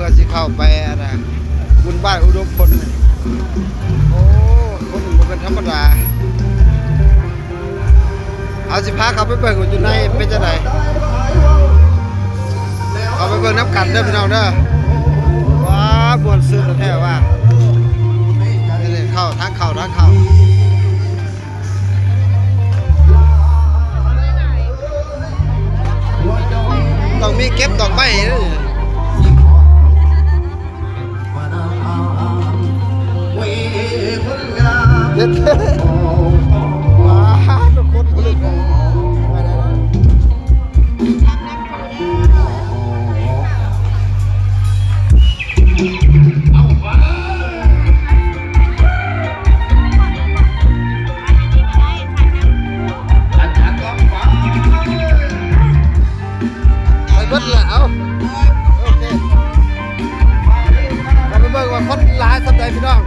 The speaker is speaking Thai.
พื่อสิเข้าไปนะบุญบ้านอุดมพลโอ้คนมันเป็นธรรมดาเอาสิพาเขาไปเบิ่งอยู่ในเป็นจังไดเขาไปเบิ่งน้ำกันเด้อพี่น้องเด้อว้าบวนซื้อแท้ว่านี่เข้าทางเข้าต้องมีเก็บดอกไม้เด้อเด็ดว้าทุกคนผลิตไปเบิดแล้วโอเคเราไปเบิ่งว่าคนหลายสัปดาห์พี่น้อง